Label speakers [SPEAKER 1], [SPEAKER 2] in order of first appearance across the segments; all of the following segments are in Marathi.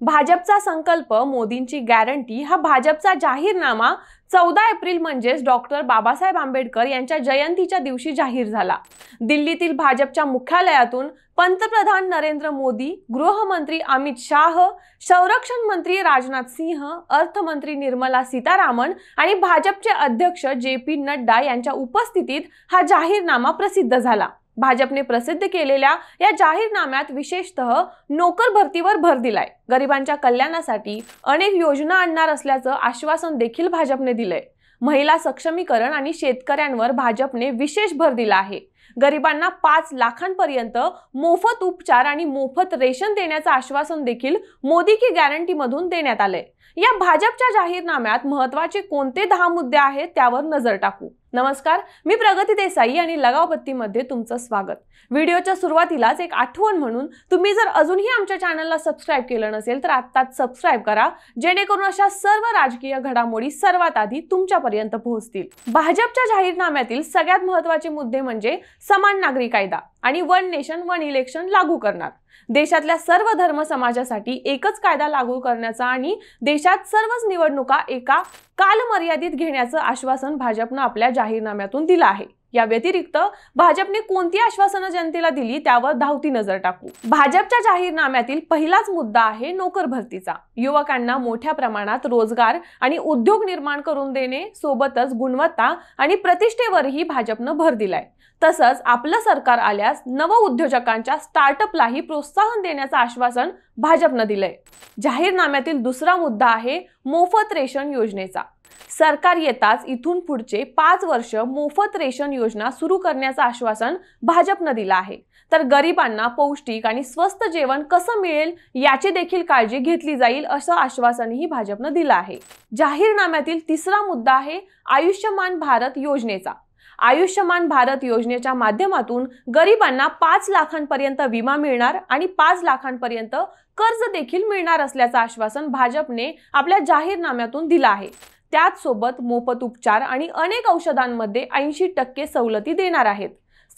[SPEAKER 1] भाजपचा संकल्प मोदींची गॅरंटी हा भाजपचा जाहीरनामा 14 एप्रिल म्हणजेच डॉक्टर बाबासाहेब आंबेडकर यांच्या जयंतीच्या दिवशी जाहीर झाला। दिल्लीतील भाजपच्या मुख्यालयातून पंतप्रधान नरेंद्र मोदी, गृहमंत्री अमित शाह, संरक्षण मंत्री राजनाथ सिंह, अर्थमंत्री निर्मला सीतारामन आणि भाजपचे अध्यक्ष JP नड्डा यांच्या उपस्थितीत हा जाहीरनामा प्रसिद्ध झाला। भाजपने प्रसिद्ध केलेल्या या जाहीरनाम्यात विशेषतः नोकर भरतीवर भर दिलाय। गरिबांच्या कल्याणासाठी अनेक योजना आणणार असल्याचं आश्वासन देखील भाजपने दिलंय। महिला सक्षमीकरण आणि शेतकऱ्यांवर भाजपने विशेष भर दिला आहे। गरिबांना 5 लाखांपर्यंत मोफत उपचार आणि मोफत रेशन देण्याचं आश्वासन देखील मोदी की गॅरंटी मधून देण्यात आलंय। या भाजपच्या जाहीरनाम्यात महत्त्वाचे कोणते 10 मुद्दे आहेत त्यावर नजर टाकू। नमस्कार, मी प्रगती देसाई आणि लगावबत्तीमध्ये तुमचं स्वागत। व्हिडिओच्या सुरुवातीलाच एक आठवण म्हणून तुम्ही जर अजूनही आमच्या चॅनलला सबस्क्राइब केलं नसेल तर आत्ताच सबस्क्राइब करा, जेणेकरून अशा सर्व राजकीय घडामोडी सर्वात आधी तुमच्यापर्यंत पोहोचतील। भाजपच्या जाहीरनाम्यातील सगळ्यात महत्त्वाचे मुद्दे म्हणजे समान नागरी कायदा आणि वन नेशन वन इलेक्शन लागू करणार। देशातल्या सर्व धर्म समाजासाठी एकच कायदा लागू करण्याचा आणि देशात सर्वच निवडणुका एका कालमर्यादित घेण्याचं आश्वासन भाजपने आपल्या जाहीरनाम्यातून दिलं आहे। या व्यतिरिक्त भाजपने कोणती आश्वासनं जनतेला दिली त्यावर धावती नजर टाकू। भाजपच्या जाहीरनाम्यातील पहिलाच मुद्दा आहे नोकर भरतीचा। युवकांना मोठ्या प्रमाणात रोजगार आणि उद्योग निर्माण करून देणे, सोबतच गुणवत्ता आणि प्रतिष्ठेवरही भाजपने भर दिलाय। तसंच आपलं सरकार आल्यास नव उद्योजकांच्या स्टार्टअपलाही प्रोत्साहन देण्याचं आश्वासन भाजपने दिलंय। जाहीरनाम्यातील दुसरा मुद्दा आहे मोफत रेशन योजनेचा। सरकार येताच इथून पुढचे 5 वर्ष मोफत रेशन योजना सुरू करण्याचं आश्वासन भाजपने दिलं आहे। तर गरिबांना पौष्टिक आणि स्वस्त जेवण कसं मिळेल याची देखील काळजी घेतली जाईल असं आश्वासनही भाजपने दिलं आहे। जाहीरनाम्यातील तिसरा मुद्दा आहे आयुष्यमान भारत योजनेचा। आयुष्यमान भारत योजनेच्या माध्यमातून गरिबांना 5 लाखांपर्यंत विमा मिळणार आणि 5 लाखांपर्यंत कर्ज देखील मिळणार असल्याचं आश्वासन भाजपने आपल्या जाहीरनाम्यातून दिलं आहे। त्याच सोबत मोफत उपचार आणि अनेक औषधांमध्ये 80% सवलती देणार आहेत।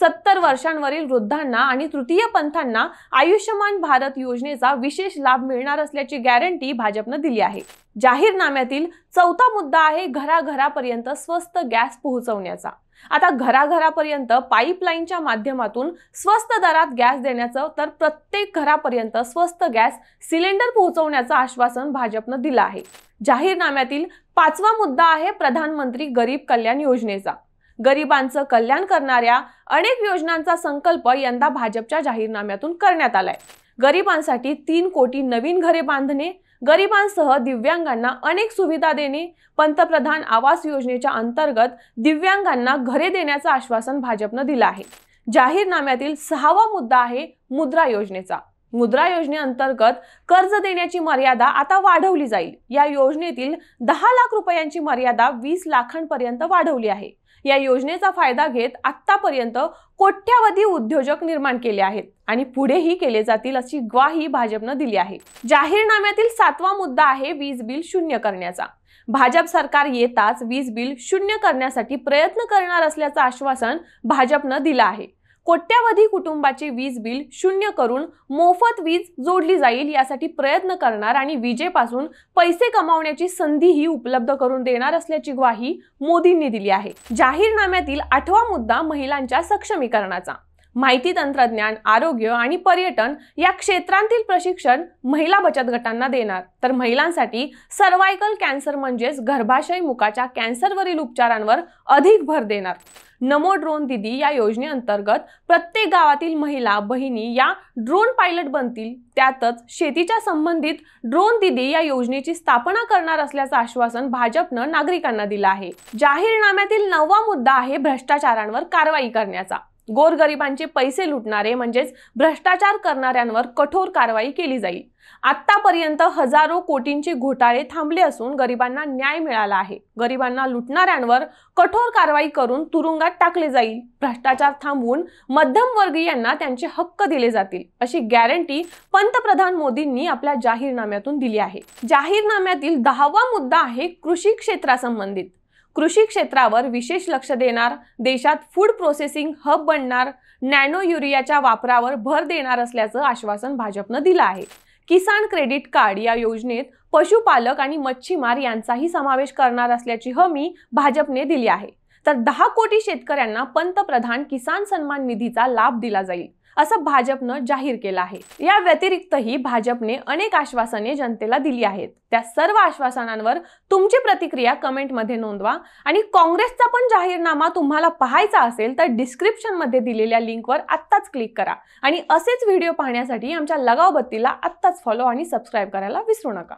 [SPEAKER 1] 70 वर्षांवरील वृद्धांना आणि तृतीय पंथांना आयुष्यमान भारत योजनेचा विशेष लाभ मिळणार असल्याची गॅरंटी भाजपने दिली आहे। जाहीरनाम्यातील चौथा मुद्दा आहे घराघरापर्यंत स्वस्त गॅस पोहोचवण्याचा। आता घराघरापर्यंत पाईपलाईनच्या माध्यमातून स्वस्त दरात गॅस देण्याचं तर प्रत्येक घरापर्यंत स्वस्त गॅस सिलेंडर पोहोचवण्याचं आश्वासन भाजपने दिलं आहे। जाहीरनाम्यातील 5वा मुद्दा आहे प्रधानमंत्री गरीब कल्याण योजनेचा। गरिबांचं कल्याण करणाऱ्या अनेक योजनांचा संकल्प यंदा भाजपच्या जाहीरनाम्यातून करण्यात आलाय। गरिबांसाठी 3 कोटी नवीन घरे बांधणे, गरिबांसह दिव्यांगांना अनेक सुविधा देणे, पंतप्रधान आवास योजनेच्या अंतर्गत दिव्यांगांना घरे देण्याचं आश्वासन भाजपने दिलं आहे। जाहीरनाम्यातील 6वा मुद्दा आहे मुद्रा योजनेचा। मुद्रा योजनेअंतर्गत कर्ज देण्याची मर्यादा आता वाढवली जाईल। या योजनेतील 10 लाख रुपयांची मर्यादा 20 लाखांपर्यंत वाढवली आहे। या योजनेचा फायदा घेत आतापर्यंत कोट्यावधी उद्योजक निर्माण केले आहेत आणि पुढेही केले जातील अशी ग्वाही भाजपने दिली आहे। जाहीरनाम्यातील 7वा मुद्दा आहे वीज बिल शून्य करण्याचा। भाजप सरकार येताच वीज बिल शून्य करण्यासाठी प्रयत्न करणार असल्याचं आश्वासन भाजपने दिलं आहे। कोट्यावधी कुटुंबाचे वीज बिल शून्य करून मोफत वीज जोडली जाईल यासाठी प्रयत्न करणार आणि विजेपासून पैसे कमावण्याची संधीही उपलब्ध करून देणार असल्याची ग्वाही मोदींनी दिली आहे। जाहीरनाम्यातील 8वा मुद्दा महिलांच्या सक्षमीकरणाचा। माहिती तंत्रज्ञान, आरोग्य आणि पर्यटन या क्षेत्रांतील प्रशिक्षण महिला बचत गटांना देणार, तर महिलांसाठी सर्वायकल कॅन्सर म्हणजेच गर्भाशय मुखाच्या कॅन्सरवरील उपचारांवर अधिक भर देणार। नमो ड्रोन दीदी या योजनेअंतर्गत प्रत्येक गावातील महिला बहिणी या ड्रोन पायलट बनतील। त्यातच शेतीच्या संबंधित ड्रोन दीदी या योजनेची स्थापना करणार असल्याचं आश्वासन भाजपने नागरिकांना दिलं आहे। जाहीरनाम्यातील 9वा मुद्दा आहे भ्रष्टाचारांवर कारवाई करण्याचा। गोरगरिबांचे पैसे लुटणारे म्हणजेच भ्रष्टाचार करणाऱ्यांवर कठोर कारवाई केली जाईल। आतापर्यंत हजारो कोटींचे घोटाळे थांबले असून गरिबांना न्याय मिळाला आहे। गरिबांना लुटणाऱ्यांवर कठोर कारवाई करून तुरुंगात टाकले जाईल। भ्रष्टाचार थांबवून मध्यमवर्गीयांना त्यांचे हक्क दिले जातील अशी गॅरंटी पंतप्रधान मोदींनी आपल्या जाहीरनाम्यातून दिली आहे। जाहीरनाम्यातील 10वा मुद्दा आहे कृषी क्षेत्रासंबंधित। कृषी क्षेत्रावर विशेष लक्ष देणार, देशात फूड प्रोसेसिंग हब बनणार, नॅनो युरियाच्या वापरावर भर देणार असल्याचं आश्वासन भाजपने दिलं आहे। किसान क्रेडिट कार्ड या योजनेत पशुपालक आणि मच्छीमार यांचाही समावेश करणार असल्याची हमी भाजपने दिली आहे। तर 10 कोटी शेतकऱ्यांना पंतप्रधान किसान सन्मान निधीचा लाभ दिला जाईल असं भाजपनं जाहीर केलं आहे। या व्यतिरिक्तही भाजपने अनेक आश्वासने जनतेला दिली आहेत। त्या सर्व आश्वासनांवर तुमची प्रतिक्रिया कमेंटमध्ये नोंदवा आणि काँग्रेसचा पण जाहीरनामा तुम्हाला पाहायचा असेल तर डिस्क्रिप्शन मध्ये दिलेल्या लिंकवर आत्ताच क्लिक करा आणि असेच व्हिडिओ पाहण्यासाठी आमच्या लगाव बत्तीला आत्ताच फॉलो आणि सबस्क्राइब करायला विसरू नका।